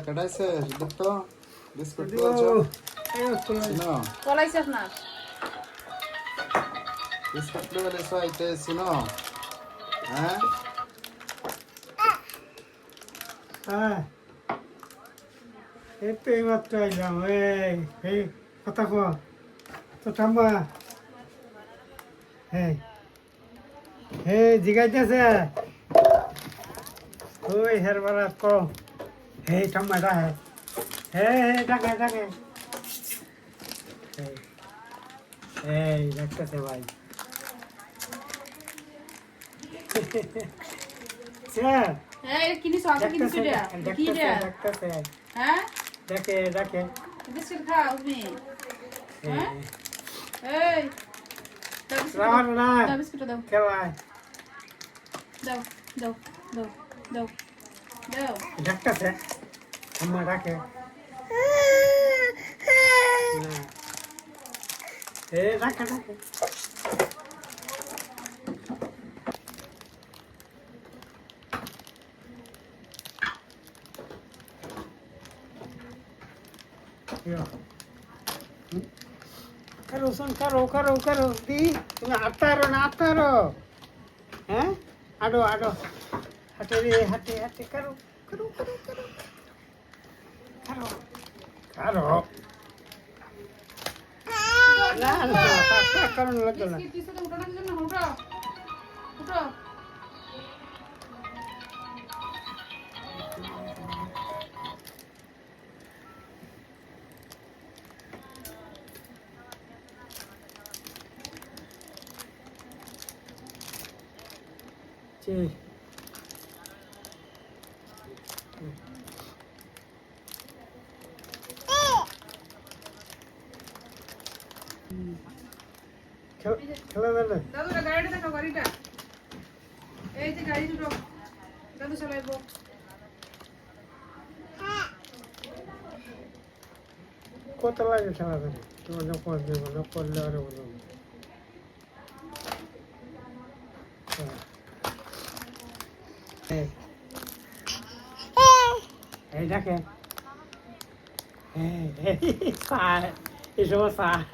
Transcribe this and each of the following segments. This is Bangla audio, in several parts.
কাটাইছে সিদ্ধার্থ বিস্কুট খাওয়াছো শুনো কলাইছে আপনার বিস্কুট লেভেলে সাইতে শুনো হ্যাঁ হ্যাঁ এই তো এইমাত্র আইলাম এই কথা কো তো ঠাম্মা হ্যাঁ হ্যাঁ জিগাইতেছে ওই হেরবারা কো হে ঠাম্মা ডাকে ডাকে এই ডাকতেছে ভাই স্যার হ্যাঁ এটা কিনিস আগে কিনিস এটা কি এটা ডাকতেছে হ্যাঁ ডাকে বিস্কুট খাও তুমি হ্যাঁ এই রামান না দাও বিস্কুট দাও খেলায় দাও দাও দাও দাও দাও ডাকতেছে ঠাম্মা ডাকে ডাকে करो सुन करो दी तुम्हें आता रहो हैं आडो हटे रे हटे करो ना करो लग ना বিস্কুট দিছো তো উঠানোর জন্য উঠো উঠো चे খেলা দাদা দাদু এটা গাড়িটা দেখো গাড়িটা এই যে গাড়ি দুটো দাদু চালাইবো কত লাগে খেলা দাদা তোমার নকল দেবো নকল লেওয়ারে বলবো এই ডাকে সায় এসব সায়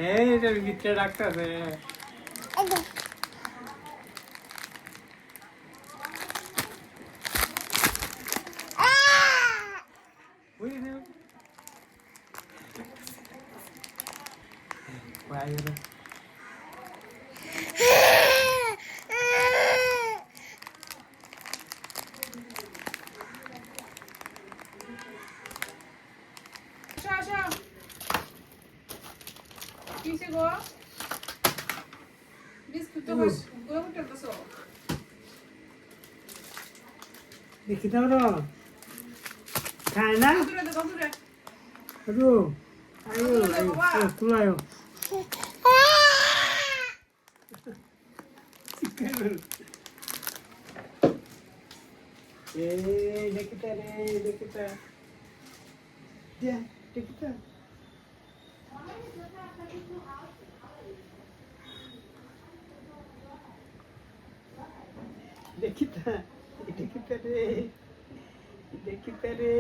এই এটার ভিতরে রাখতেছে বাইরে আসো কিসে গো বিস্কুট তো বস গো উঠতেছো দেখি দাও রে খায় না দাদুরে আরো আয়ো তুলায়ো দেখতে রে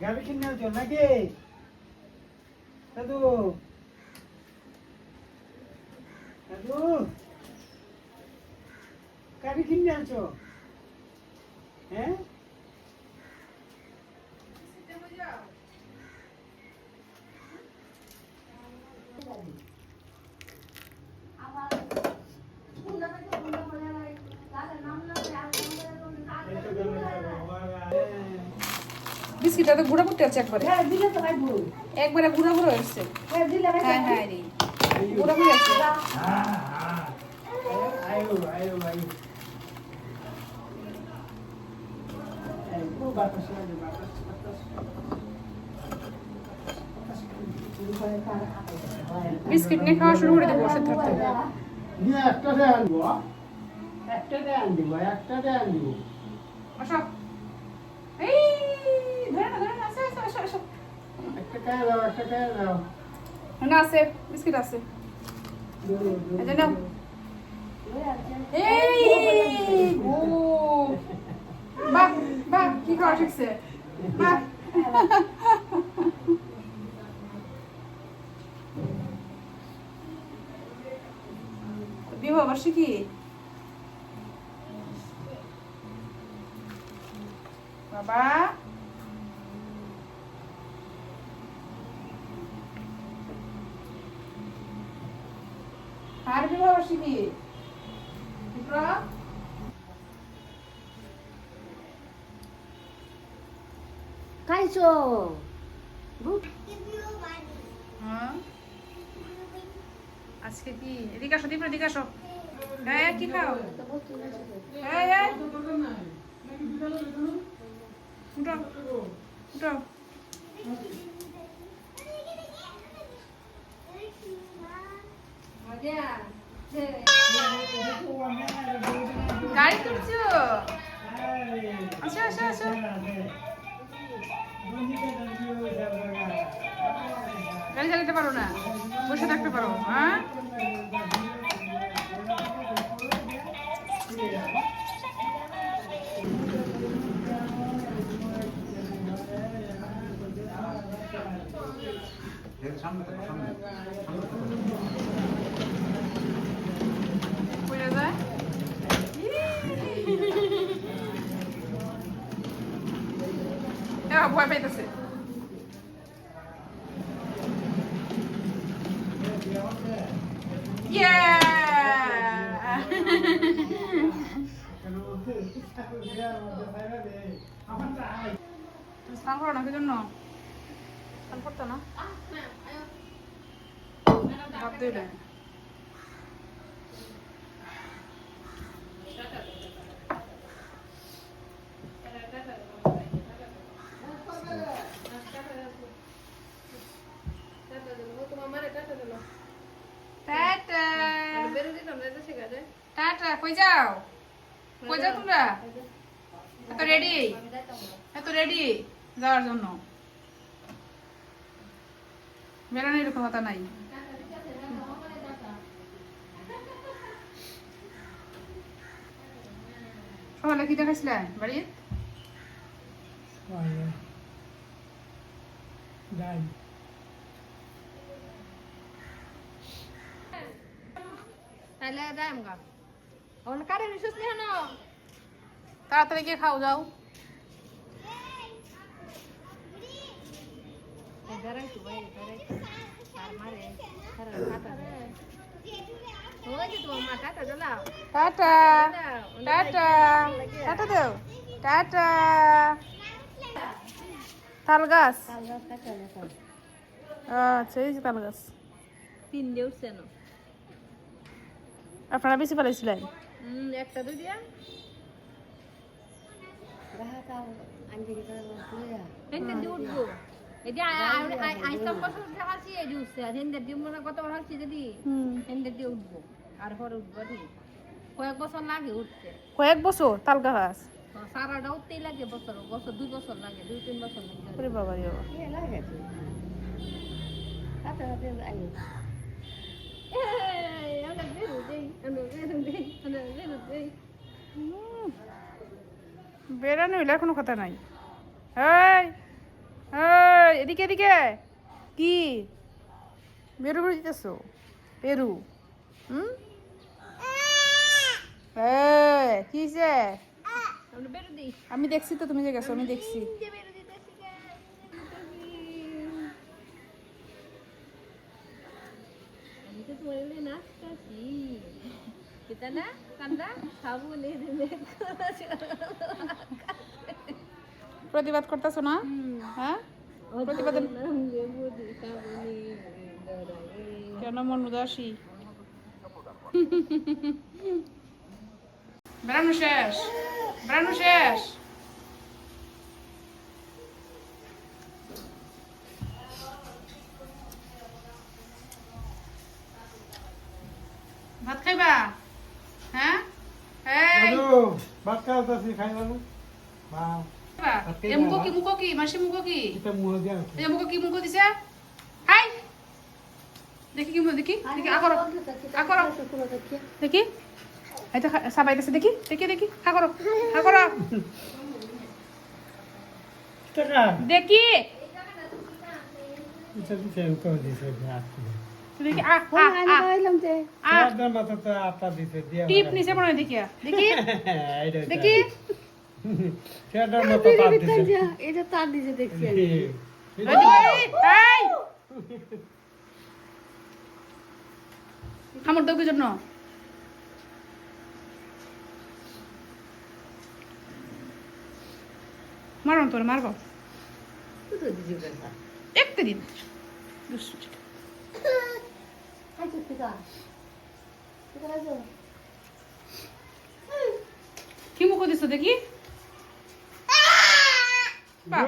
গাড়ি কিনে আছো নাকি দাদু গাড়ি কিনে আছো হ্যাঁ বিস্কিটটা তো গুঁড়া করতে আছে একবারে একবারে গুঁড়া হচ্ছে হ্যাঁ রে গুঁড়া করে আছে আয়ো বাতাস লাগে বাতাস বিস্কিট নিয়ে খাওয়া শুরু করে দেবো ওষুধ থাকতে দিয়ে একটা দিয়ে আনবো একটা দিয়ে আনবো আসো এই ধরে না আসো একটা খায় দাও না আছে বিস্কিট আছে এই যে নাও এই ও বাহ বাহ কি করা শিখছে বাহ বিবাহ বার্ষিকী বাবা আর বিবাহ বার্ষিকী খাইছো হ্যাঁ আজকে কি এদিকে আসো দীপ এদিকে আসো হ্যাঁ কি খাও হ্যাঁ হ্যাঁ উঠো উঠো গাড়ি তুলছো আসো আসো আসো গাড়ি চালাতে পারো না বসে থাকতে পারো হ্যাঁ পড়ে যায় ভয় পাইতেছে স্নান করো না কি জন্য স্নান করতো না ভাব দিলে টাটা কই যাও তোমরা এত রেডি যাওয়ার জন্য বেরোনোর এরকম কথা নাই সকালে কি দেখাইছিলেন বাড়ি তাড়াতাড়ি গিয়ে খাও যাও টাটা টাটা টাটা দেও টাটা তাল গাছ আচ্ছা এই যে তাল গাছ আপনারা বেশি পালাইছিলেন একটা দুই দিয়া উঠবো এটা আইসকাম বছর হাসি এই উঠছে আর হিন্দের দিয়ে মনে কতবার হাসি যদি হিন্দের দিয়ে উঠবো আর পরে উঠবো ঠিক কয়েক বছর লাগে উঠতে কয়েক বছর তাল গাছ সারাটা উঠতেই লাগে বছর 2 বছর লাগে 2-3 বছর লাগে ওরে বাবা রে বাবা বেড়ানো হইলে কোনো কথা নাই এই এদিকে এদিকে কি বেরু বেরু দিতেছো পেরু কি যে আমি দেখছি তো তুমি যে গেছো আমি দেখছি প্রতিবাদ করতেছো না হ্যাঁ প্রতিবাদ কেন মন উদাসী বেড়ানো শেষ বেড়ানো শেষ ভাত খাইবা হ্যাঁ ভাত খাওয়াতেছি খাইবা না মুখো কি মাসি মুখো কি এটা মুহ দিয়া মুখো দিছে হাই দেখি কি দেখি দেখি আকর দেখি এই তো সাবাইতেছে দেখি দেখি দেখি হা করো হা করো টাকা দেখি এটা দিতে তো দিছে দেখি আপনার মাথা তো আপা দিতে দিয়া টিপ নিচে মনে হয় দেখি দেখি এইটা দেখি সেটার মতো তার দিছে এটা তার দিছে দেখছি আমার দৌড়ের জন্য মারো তোর মারবো একটা দিন কি মুখ দিস দেখি বাহ,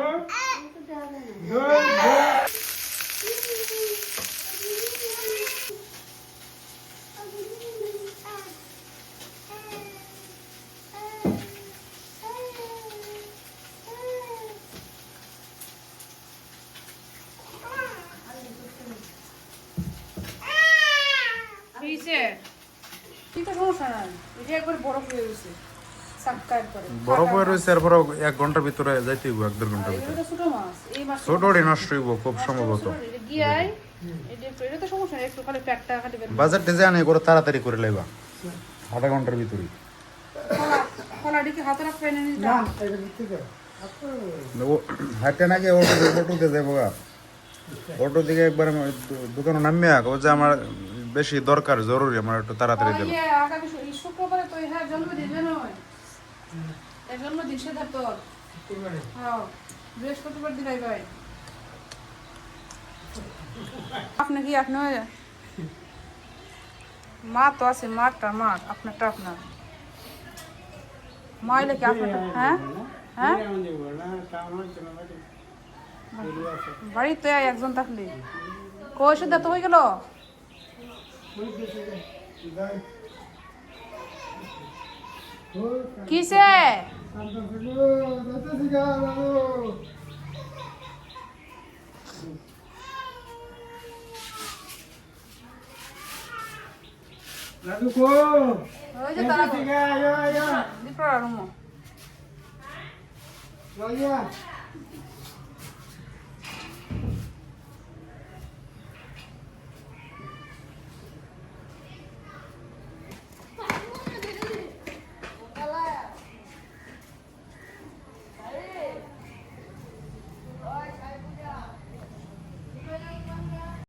হয়েছে কিন্তু সমস্যা নাই এটা একবার বরফ হয়ে গেছে সাক্কা একবারে বড় বই রয়েছে এরপর 1 ঘন্টার ভিতরে যাইতে হইব 1-1.5 ঘন্টার ভিতরে এটা ছোট মাছ এই মাছ ছোটটি নষ্ট হইব খুব সম্ভবত এটা গিয়াই এটা তো সমস্যা নাই একটু খালি প্যাকটা খালি বের বাজারটা জানে করে তাড়াতাড়ি করে লাইবা আধা ঘন্টার ভিতরে কলাডি কি হাতে রাখবে না না এটা দিতে দাও হাঁটে নাকি অটোতে যাবো গা অটো দিকে একবার দোকানে নামিয়া ও যে আমার বেশি দরকার জরুরি আমার একটু তাড়াতাড়ি দেবো ইয়ে আগামী শুক্রবারে তো হ্যাঁ জন্মদিন জানো এই জন্মদিন সেটা তোর হ্যাঁ বৃহস্পতিবার দিলাই ভাই আপনি কি আপনি মা তো আছে মারটা মার আপনারটা আপনার মা এলে কি আপনারটা হ্যাঁ হ্যাঁ বাড়িতে একজন থাকলে কই সুদ্ধা তো হয়ে গেল কিসে Lalu ko. ওই যে তারা Tiga, ayo, ayo. দিপরা রুমো Loya.